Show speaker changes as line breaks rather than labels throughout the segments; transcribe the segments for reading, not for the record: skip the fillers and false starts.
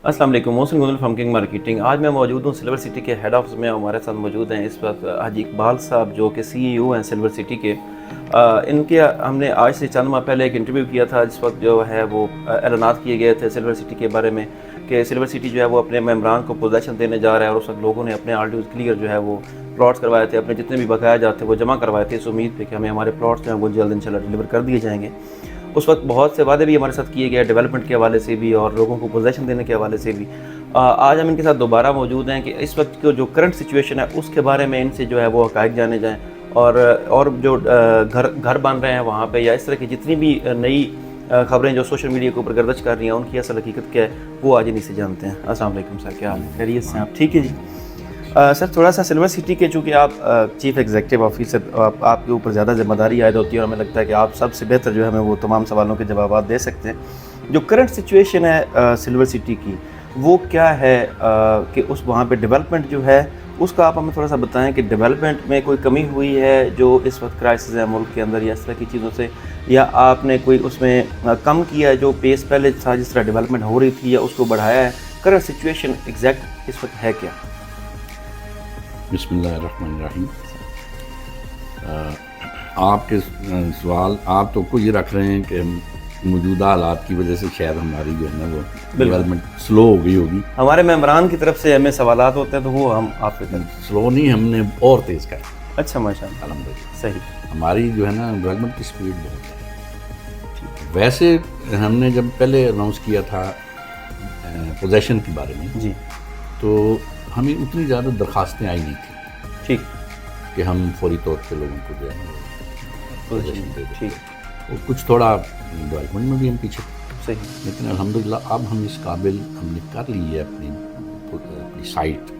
السلام علیکم، محسن گندل from king marketing. آج میں موجود ہوں سلور سٹی کے ہیڈ آفس میں۔ ہمارے ساتھ موجود ہیں اس وقت حاجی اقبال صاحب جو کہ CEO ہیں سلور سٹی کے۔ ان کے ہم نے آج سے چند ماہ پہلے ایک انٹرویو کیا تھا، جس وقت جو ہے وہ اعلانات کیے گئے تھے سلور سٹی کے بارے میں کہ سلور سٹی جو ہے وہ اپنے ممبران کو پوزیشن دینے جا رہا ہے، اور اس وقت لوگوں نے اپنے آر ڈیوز کلیئر جو ہے وہ پلاٹس کروائے تھے، اپنے جتنے بھی بقایا جاتے تھے وہ جمع کروائے تھے اس امید پہ کہ ہمیں ہمارے پلاٹس جو ہیں وہ جلد انشاءاللہ ڈلیور کر دیے جائیں گے۔ اس وقت بہت سے وعدے بھی ہمارے ساتھ کیے گئے ڈیولپمنٹ کے حوالے سے بھی اور لوگوں کو پوزیشن دینے کے حوالے سے بھی۔ آج ہم ان کے ساتھ دوبارہ موجود ہیں کہ اس وقت کو جو کرنٹ سچویشن ہے اس کے بارے میں ان سے جو ہے وہ حقائق جانے جائیں، اور جو گھر بن رہے ہیں وہاں پہ یا اس طرح کی جتنی بھی نئی خبریں جو سوشل میڈیا کے اوپر گردش کر رہی ہیں ان کی اصل حقیقت کیا ہے وہ آج انہیں سے جانتے ہیں۔ السلام علیکم سر، کیا حال ہے؟ خیریت سے آپ؟ ٹھیک ہے جی۔ سر تھوڑا سا سلور سٹی کے چونکہ آپ چیف ایگزیکٹو آفیسر، آپ کے اوپر زیادہ ذمہ داری عائد ہوتی ہے، اور ہمیں لگتا ہے کہ آپ سب سے بہتر جو ہے ہمیں وہ تمام سوالوں کے جوابات دے سکتے ہیں۔ جو کرنٹ سچویشن ہے سلور سٹی کی وہ کیا ہے کہ اس وہاں پہ ڈیولپمنٹ جو ہے اس کا آپ ہمیں تھوڑا سا بتائیں کہ ڈیولپمنٹ میں کوئی کمی ہوئی ہے جو اس وقت کرائسس ہے ملک کے اندر یا اس طرح کی چیزوں سے، یا آپ نے کوئی اس میں کم کیا ہے جو پیس پہلے تھا جس طرح ڈیولپمنٹ ہو رہی تھی، یا اس کو بڑھایا ہے؟ کرنٹ سچویشن ایگزیکٹ اس وقت ہے کیا؟
بسم اللہ الرحمن الرحیم۔ آپ کے سوال آپ تو کو یہ رکھ رہے ہیں کہ موجودہ حالات کی وجہ سے شاید ہماری جو ہے نا وہ ڈیولپمنٹ سلو ہو گئی ہوگی۔
ہمارے ممبران کی طرف سے ہمیں سوالات ہوتے ہیں تو وہ ہم آپ سے کریں۔
سلو نہیں، ہم نے اور تیز کر۔
اچھا، ماشاء اللہ،
الحمدللہ
صحیح۔
ہماری جو ہے نا ڈیولپمنٹ کی سپیڈ بہت ہے۔ ویسے ہم نے جب پہلے اناؤنس کیا تھا پوزیشن کے بارے میں
جی،
تو ہمیں اتنی زیادہ درخواستیں آئی نہیں تھیں
ٹھیک
کہ ہم فوری طور پہ لوگوں کو جو ہے نا پوزیشن دے دیں۔
ٹھیک،
وہ کچھ تھوڑا ڈیولپمنٹ میں بھی ہم پیچھے تھے،
صحیح،
لیکن الحمدللہ اب ہم اس قابل ہم نے کر لی ہے اپنی سائٹ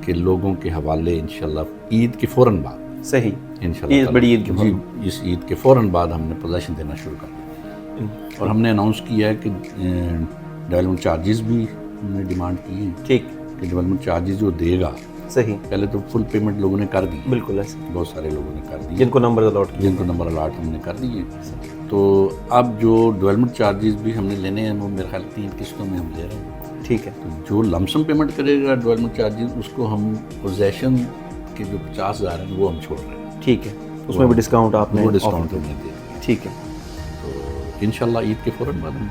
کہ لوگوں کے حوالے انشاءاللہ عید کے فوراً بعد،
صحیح،
انشاءاللہ
بڑی عید کے
جی اس عید کے فوراً بعد ہم نے پوزیشن دینا شروع کر دیا، اور ہم نے اناؤنس کیا ہے کہ ڈیولپمنٹ چارجز بھی ہم نے ڈیمانڈ کی ہیں
ٹھیک،
کہ ڈیولپمنٹ چارجز جو دے گا،
صحیح،
پہلے تو فل پیمنٹ لوگوں نے کر دی،
بالکل ایسے
بہت سارے لوگوں نے کر دی،
جن کو نمبر الاٹ کیا،
جن کو نمبر الاٹ ہم نے کر دیے۔ تو اب جو ڈیولپمنٹ چارجز بھی ہم نے لینے ہیں وہ میرے خیال 3 قسطوں میں ہم لے رہے ہیں۔
ٹھیک ہے،
تو جو لمسم پیمنٹ کرے گا ڈیولپمنٹ چارجز اس کو ہم پوزیشن کے جو 50,000 ہیں وہ ہم چھوڑ رہے ہیں،
ٹھیک ہے، اس میں بھی ڈسکاؤنٹ آپ نے
وہ ڈسکاؤنٹ ہم نے دے دیا۔
ٹھیک ہے۔
تو انشاءاللہ عید کے فوراً بعد ہم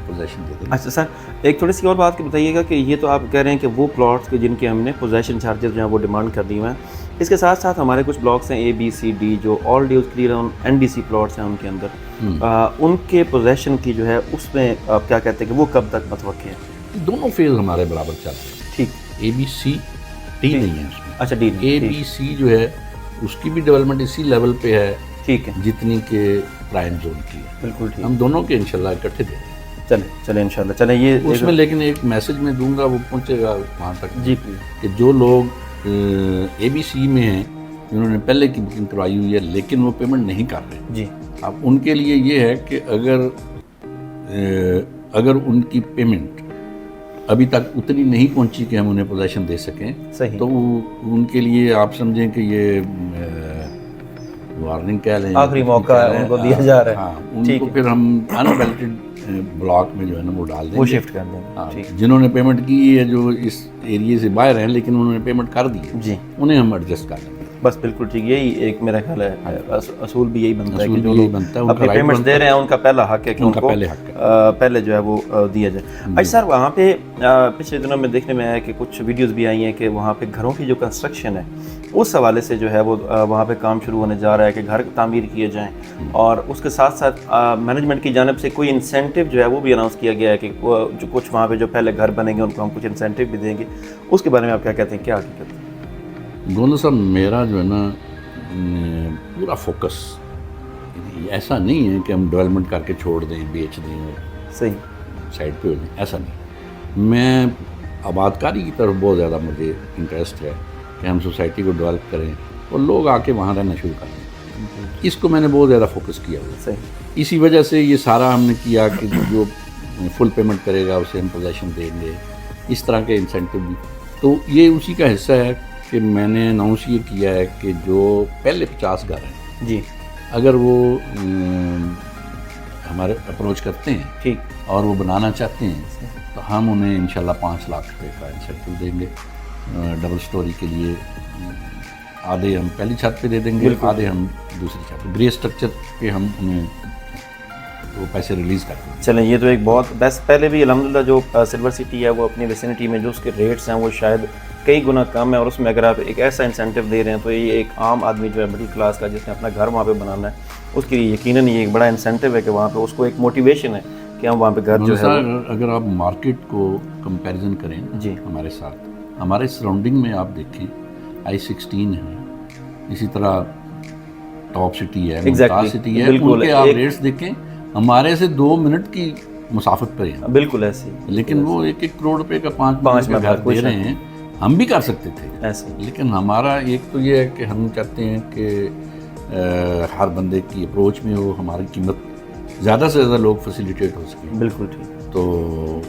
پوزیشن دے دیں گے۔
اچھا سر، ایک تھوڑی سی اور بات بتائیے گا کہ یہ تو آپ کہہ رہے ہیں کہ وہ پلاٹس کے جن کے ہم نے پوزیشن چارجز جو ہیں وہ ڈیمانڈ کر دی ہوئے ہیں، اس کے ساتھ ساتھ ہمارے کچھ بلاکس ہیں ABCD جو آل ڈیوز کلیئر NDC پلاٹس ہیں ان کے اندر، ان کے پوزیشن کی جو ہے اس میں آپ کیا کہتے ہیں کہ وہ کب تک متوقع ہے؟
دونوں فیز ہمارے برابر چل رہے ہیں۔
ٹھیک،
ABCD نہیں ہے اس میں،
اچھا ڈی،
ABC جو ہے اس کی بھی ڈیولپمنٹ اسی لیول پہ ہے
ٹھیک ہے،
جتنی کہ پرائم زون کی ہے۔
بالکل ٹھیک،
ہم دونوں کے انشاءاللہ اکٹھے دیں گے
چلیں انشاءاللہ، چلیں یہ
اس میں، لیکن ایک میسج میں دوں گا وہ پہنچے گا وہاں تک
جی،
کہ جو لوگ ABC میں ہیں جنہوں نے پہلے کی بکنگ کروائی ہوئی ہے لیکن وہ پیمنٹ نہیں کر رہے،
جی،
اب ان کے لیے یہ ہے کہ اگر ان کی پیمنٹ ابھی تک اتنی نہیں پہنچی کہ ہم انہیں پوزیشن دے سکیں،
صحیح،
تو ان کے لیے آپ سمجھیں کہ یہ وارننگ کہہ لیں،
آخری موقع ہے ان کو دیا جا رہا ہے۔
ہاں، ان کو پھر ہم انویلٹڈ بلاک میں جو ہے نا وہ ڈال دیں
وہ
گے،
شفٹ کر دیں گے، ٹھیک،
جنہوں نے پیمنٹ کی ہے جو اس ایریے سے باہر ہیں لیکن انہوں نے پیمنٹ کر دی ہے
جی،
انہیں ہم ایڈجسٹ کر لیں گے۔
بس بالکل ٹھیک، یہی ایک میرا خیال ہے اصول بھی یہی بنتا ہے کہ
اصول
جو
بھی یہی
لوگ
بنتا ہے، ان کا
اپنی
رائٹ
پیمنٹس دے رہے ہیں ان کا پہلا حق ہے کہ ان کو
پہلے حق ہے،
پہلے جو ہے وہ دیا جائے۔ اچھا سر، وہاں پہ پچھلے دنوں میں دیکھنے میں آیا کہ کچھ ویڈیوز بھی آئی ہیں کہ وہاں پہ گھروں کی جو کنسٹرکشن ہے اس حوالے سے جو ہے وہ وہاں پہ کام شروع ہونے جا رہا ہے کہ گھر تعمیر کیے جائیں، اور اس کے ساتھ ساتھ مینجمنٹ کی جانب سے کوئی انسینٹیو جو ہے وہ بھی اناؤنس کیا گیا ہے کہ جو کچھ وہاں پہ جو پہلے گھر بنیں گے ان کو ہم کچھ انسینٹیو بھی دیں گے۔ اس کے بارے میں آپ کیا کہتے ہیں، کیا حقیقت ہے؟
گولو صاحب میرا جو ہے نا پورا فوکس ایسا نہیں ہے کہ ہم ڈیولپمنٹ کر کے چھوڑ دیں، بیچ دیں اور
صحیح،
سائڈ پہ ہو جائیں، ایسا نہیں۔ میں آباد کاری کی طرف بہت زیادہ مجھے انٹرسٹ ہے کہ ہم سوسائٹی کو ڈیولپ کریں اور لوگ آ کے وہاں رہنا شروع کریں، اس کو میں نے بہت زیادہ فوکس کیا ہوا ہے۔
صحیح،
اسی وجہ سے یہ سارا ہم نے کیا کہ جو فل پیمنٹ کرے گا اسے ہم پوزیشن دیں گے، اس طرح کے انسینٹیو بھی، تو یہ اسی کا حصہ ہے کہ میں نے اناؤنس یہ کیا ہے کہ جو پہلے 50 گھر ہیں
جی،
اگر وہ ہمارے اپروچ کرتے ہیں
ٹھیک،
اور وہ بنانا چاہتے ہیں تو ہم انہیں انشاءاللہ 5 لاکھ روپے کا انسینٹو دیں گے ڈبل سٹوری کے لیے. آدھے ہم پہلی چھت پہ دے دیں گے, آدھے ہم دوسری چھت پہ. گرے اسٹرکچر پہ ہم انہیں وہ پیسے ریلیز کرتے ہیں.
چلیں یہ تو ایک بہت بیسٹ. پہلے بھی الحمدللہ جو سلور سٹی ہے وہ اپنی ویسینٹی میں جو اس کے ریٹس ہیں وہ شاید کئی گنا کم ہے, اور اس میں اگر آپ ایک ایسا انسینٹو دے رہے ہیں تو یہ ایک عام آدمی جو ہے مڈل کلاس کا جس نے اپنا گھر وہاں پہ بنانا ہے اس کے لیے یقیناً یہ ایک بڑا انسینٹو ہے کہ وہاں پہ اس کو ایک موٹیویشن ہے کہ ہم وہاں پہ گھر جو ہے.
اگر آپ مارکیٹ کو کمپیریزن کریں
جی
ہمارے ساتھ, ہمارے سراؤنڈنگ میں آپ دیکھیں I-16 ہے, اسی طرح ٹاپ سٹی ہے, ممتاز سٹی ہے, ان کے آپ ریٹس دیکھیں ہمارے سے 2 منٹ کی مسافت پر ہیں.
بالکل ایسے,
لیکن وہ 1-1 کروڑ روپے کا 5 میں گھر دے رہے ہیں. ہم بھی کر سکتے تھے
ایسے,
لیکن ہمارا ایک تو یہ ہے کہ ہم چاہتے ہیں کہ ہر بندے کی اپروچ میں ہو, ہماری قیمت زیادہ سے زیادہ لوگ فیسیلیٹیٹ ہو سکیں.
بالکل ٹھیک.
تو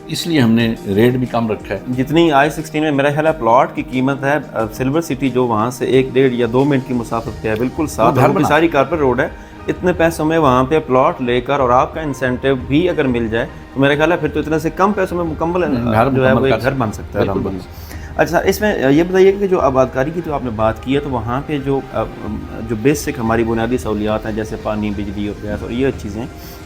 اس لیے ہم نے ریٹ بھی کم رکھا ہے.
جتنی I-16 میں میرا خیال ہے پلاٹ کی قیمت ہے سلور سٹی جو وہاں سے 1-1.5 یا 2 منٹ کی مسافت پہ ہے, بالکل ساتھ گھر کی ساری کارپیٹ روڈ ہے, اتنے پیسوں میں وہاں پہ پلاٹ لے کر اور آپ کا انسینٹو بھی اگر مل جائے تو میرا خیال ہے پھر تو اتنے سے کم پیسوں میں مکمل جو ہے وہ ایک گھر بن سکتا ہے الحمدللہ. اچھا اس میں یہ بتائیے کہ جو آبادکاری کی جو آپ نے بات کی ہے تو وہاں پہ جو بیسک ہماری بنیادی سہولیات ہیں جیسے پانی, بجلی اور گیس اور یہ چیزیں,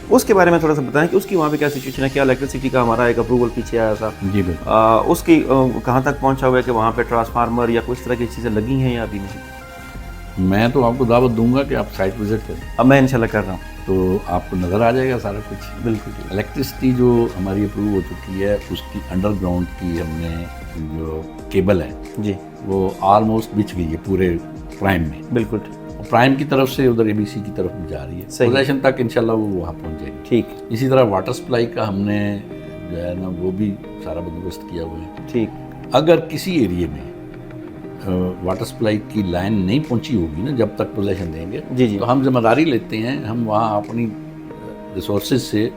اس کے بارے میں تھوڑا سا بتائیں کہ اس کی وہاں پہ کیا سچویشن ہے. کیا الیکٹریسٹی کا ہمارا ایک اپروول پیچھے آیا تھا,
جی بالکل,
اس کی کہاں تک پہنچا ہوا ہے کہ وہاں پہ ٹرانسفارمر یا کچھ طرح کی چیزیں لگی ہیں یا ابھی نہیں؟
میں تو آپ کو دعوت دوں گا کہ آپ سائٹ وزٹ کریں.
اب میں انشاءاللہ کر رہا ہوں
تو آپ کو نظر آ جائے گا سارا کچھ.
بالکل.
الیکٹریسٹی جو ہماری اپروو ہو چکی ہے اس کی انڈر گراؤنڈ کی ہم نے جو کیبل ہے
جی
وہ آلموسٹ بچ گئی ہے پورے پرائم میں.
بالکل.
پرائم کی طرف سے ادھر ABC کی طرف جا رہی ہے, پوزیشن تک انشاءاللہ وہ وہاں پہنچ جائے گی.
ٹھیک.
اسی طرح واٹر سپلائی کا ہم نے جو ہے نا وہ بھی سارا بندوبست کیا ہوا ہے.
ٹھیک. اگر
کسی ایریے میں واٹر سپلائی کی لائن نہیں پہنچی ہوگی نا جب تک پوزیشن دیں گے,
جی
تو ہم ذمہ داری لیتے ہیں, ہم وہاں اپنی ریسورسز سے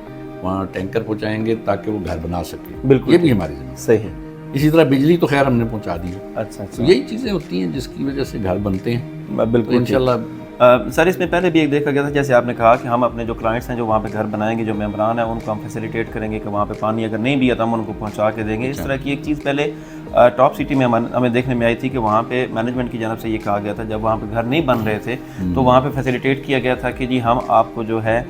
وہاں ٹینکر پہنچائیں گے تاکہ وہ گھر بنا سکیں.
بالکل,
یہ بھی ہماری ذمہ.
صحیح ہے.
اسی طرح بجلی تو خیر ہم نے پہنچا دی ہے.
اچھا,
تو یہی چیزیں ہوتی ہیں جس کی وجہ سے گھر بنتے ہیں.
بالکل
انشاءاللہ.
سر اس میں پہلے بھی ایک دیکھا گیا تھا جیسے آپ نے کہا کہ ہم اپنے جو کلائنٹس ہیں جو وہاں پہ گھر بنائیں گے, جو ممبران ہیں ان کو ہم فیسیلیٹیٹ کریں گے کہ وہاں پہ پانی اگر نہیں بھی ہے تو ہم ان کو پہنچا کے دیں گے. اس طرح کی ایک چیز پہلے ٹاپ سٹی میں ہمیں دیکھنے میں آئی تھی کہ وہاں پہ مینجمنٹ کی جانب سے یہ کہا گیا تھا جب وہاں پہ گھر نہیں بن رہے تھے تو وہاں پہ فیسیلیٹیٹ کیا گیا تھا کہ جی ہم آپ کو جو ہے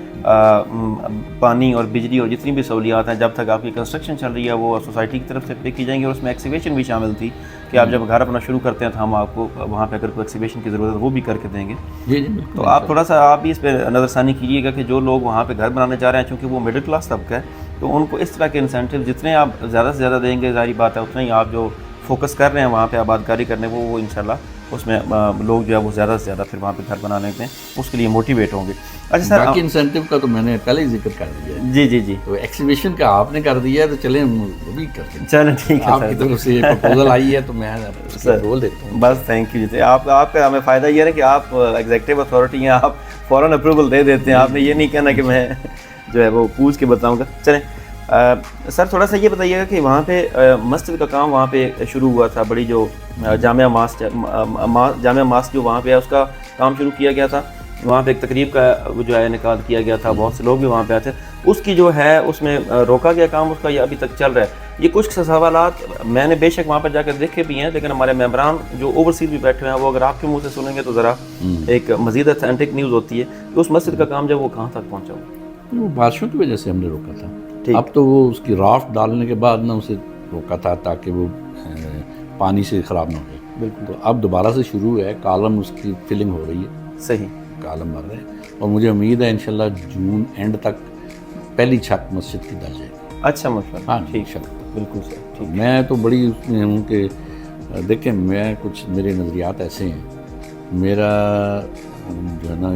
پانی اور بجلی اور جتنی بھی سہولیات ہیں جب تک آپ کی کنسٹرکشن چل رہی ہے وہ سوسائٹی کی طرف سے پے کی جائیں گی, اور اس میں ایکسیویشن بھی شامل تھی کہ آپ جب گھر اپنا شروع کرتے ہیں تو ہم آپ کو وہاں پہ اگر کوئی ایکسیویشن کی ضرورت ہے وہ بھی کر کے دیں گے. تو آپ تھوڑا سا آپ بھی اس پہ نظر ثانی کیجیے گا کہ جو لوگ وہاں پہ گھر بنانے چاہ رہے ہیں چونکہ وہ مڈل کلاس طبقہ ہے تو ان کو اس طرح کے انسینٹیو جتنے آپ زیادہ سے زیادہ دیں گے ظاہری بات ہے اتنا ہی آپ جو فوکس کر رہے ہیں وہاں پہ آبادکاری کرنے وہ انشاءاللہ اس میں لوگ جو ہے وہ زیادہ سے زیادہ پھر وہاں پہ گھر بنانے میں اس کے لیے موٹیویٹ ہوں گے. اچھا سر
باقی انسینٹیو کا تو میں نے پہلے ہی ذکر کر دیا ہے.
جی جی جی.
تو ایکسیبیشن کا آپ نے کر دیا ہے تو چلیں وہ بھی کرتے ہیں.
چلیں ٹھیک ہے.
آپ کی طرف سے پروپوزل آئی ہے تو میں بول دیتا ہوں.
بس تھینک یو جی. آپ کا ہمیں فائدہ یہ ہے کہ آپ ایگزیکٹو اتھارٹی ہیں, آپ فوراً اپروول دے دیتے ہیں. آپ نے یہ نہیں کہنا کہ میں جو ہے وہ پوچھ کے بتاؤں گا. چلیں سر تھوڑا سا یہ بتائیے گا کہ وہاں پہ مسجد کا کام وہاں پہ شروع ہوا تھا, بڑی جو جامعہ ماسک جو وہاں پہ ہے اس کا کام شروع کیا گیا تھا. وہاں پہ ایک تقریب کا جو ہے انعقاد کیا گیا تھا, بہت سے لوگ بھی وہاں پہ آئے تھے. اس کی جو ہے اس میں روکا گیا کام اس کا یا ابھی تک چل رہا ہے؟ یہ کچھ سوالات میں نے بے شک وہاں پر جا کر دیکھے بھی ہیں, لیکن ہمارے ممبران جو اوورسیز بھی بیٹھے ہیں وہ اگر آپ کے منہ سے سنیں گے تو ذرا ایک مزید اتھینٹک نیوز ہوتی ہے کہ اس مسجد کا کام جب وہ کہاں تک پہنچا ہوا.
وہ بارشوں کی وجہ سے ہم نے روکا تھا. اب تو وہ اس کی رافٹ ڈالنے کے بعد نہ اسے روکا تھا تاکہ وہ پانی سے خراب نہ ہو جائے.
بالکل.
تو اب دوبارہ سے شروع ہے, کالم اس کی فلنگ ہو رہی ہے.
صحیح.
کالم بن رہے ہیں اور مجھے امید ہے انشاءاللہ جون اینڈ تک پہلی چھت مسجد کی ڈل جائے گی.
اچھا ماشاءاللہ.
ہاں
ٹھیک ہے. بالکل سر. ٹھیک.
میں تو بڑی اس میں ہوں کہ دیکھیں میں کچھ میرے نظریات ایسے ہیں, میرا جو ہے نا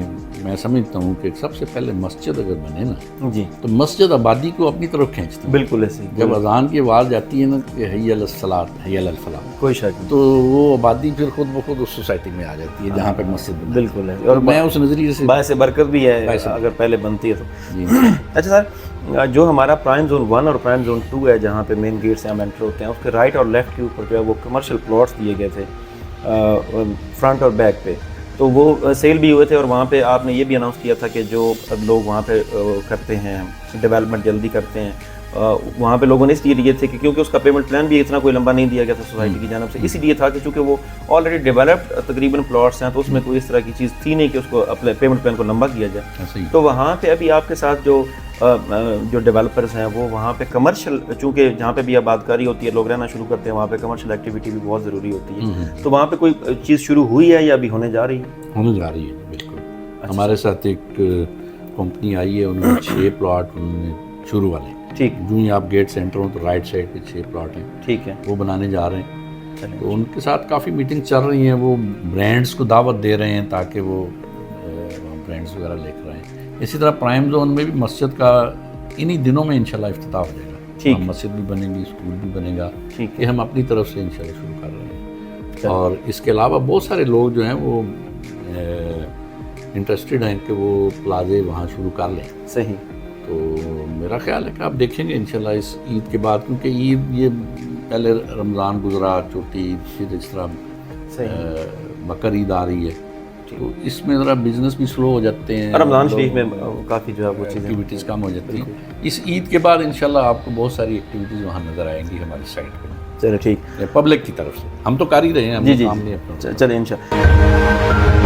میں سمجھتا ہوں کہ سب سے پہلے مسجد اگر بنے نا
جی
تو مسجد آبادی کو اپنی طرف کھینچتی ہے.
بالکل ایسے.
جب اذان کی آواز جاتی ہے نا کہ حی علی الصلاۃ حی علی الفلاح,
کوئی شک نہیں,
تو وہ آبادی پھر خود بخود اس سوسائٹی میں آ جاتی ہے جہاں پہ مسجد بنا.
بالکل ہے,
اور میں اس نظریے سے
باعث برکت بھی ہے اگر پہلے بنتی ہے تو.
جی.
اچھا سر جو ہمارا پرائم زون 1 اور پرائم زون 2 ہے جہاں پہ مین گیٹ سے ہم انٹر ہوتے ہیں اس کے رائٹ اور لیفٹ کے اوپر جو ہے وہ کمرشل پلاٹس دیے گئے تھے فرنٹ اور بیک پہ, تو وہ سیل بھی ہوئے تھے. اور وہاں پہ آپ نے یہ بھی اناؤنس کیا تھا کہ جو لوگ وہاں پہ کرتے ہیں ڈیولپمنٹ جلدی کرتے ہیں وہاں پہ لوگوں نے اس لیے تھے کہ کیونکہ اس کا پیمنٹ پلان بھی اتنا کوئی لمبا نہیں دیا گیا تھا سوسائٹی کی جانب سے, اسی لیے تھا کہ چونکہ وہ آلریڈی ڈیولپڈ تقریباً پلاٹس ہیں تو اس میں کوئی اس طرح کی چیز تھی نہیں کہ اس کو اپنے پیمنٹ پلان کو لمبا کیا جائے. تو وہاں پہ ابھی آپ کے ساتھ جو ڈیولپرز ہیں وہ وہاں پہ کمرشل, چونکہ جہاں پہ بھی آبادکاری ہوتی ہے لوگ رہنا شروع کرتے ہیں وہاں پہ کمرشل ایکٹیویٹی بھی بہت ضروری ہوتی ہے, تو وہاں پہ کوئی چیز شروع ہوئی ہے یا ابھی ہونے جا رہی ہے؟
ہونے جا رہی ہے بالکل. ہمارے ساتھ ایک کمپنی آئی ہے, انہوں نے 6 پلاٹ انہوں نے شروع والے,
ٹھیک,
جو ہی آپ گیٹ سے انٹر ہوں تو رائٹ سائڈ پہ 6 پلاٹ ہیں,
ٹھیک ہے,
وہ بنانے جا رہے ہیں. تو ان کے ساتھ کافی میٹنگ چل رہی ہیں, وہ برانڈس کو دعوت دے رہے ہیں تاکہ وہ برانڈس وغیرہ لے کر آئیں. اسی طرح پرائم زون میں بھی مسجد کا انہی دنوں میں انشاءاللہ افتتاح ہو جائے گا. مسجد بھی بنے گی, اسکول بھی بنے گا, یہ ہم اپنی طرف سے انشاءاللہ شروع کر رہے ہیں. اور اس کے علاوہ بہت سارے لوگ جو ہیں وہ انٹرسٹڈ ہیں کہ وہ پلازے وہاں شروع کر لیں.
صحیح.
تو میرا خیال ہے کہ آپ دیکھیں گے انشاءاللہ اس عید کے بعد, کیونکہ عید یہ پہلے رمضان گزرا, چھوٹی عید, پھر اس طرح بقر عید آ رہی ہے, تو اس میں ذرا بزنس بھی سلو ہو جاتے ہیں,
رمضان شریف میں کافی جو ہے وہ چیزیں
ایکٹیویٹیز کم ہو جاتی ہیں. اس عید کے بعد انشاءاللہ آپ کو بہت ساری ایکٹیویٹیز وہاں نظر آئیں گی ہماری سائٹ پہ.
چلو ٹھیک,
پبلک کی طرف سے ہم تو کر ہی رہے ہیں, ہم
جی جی,
کام نہیں اپنا.
چلیں انشاءاللہ.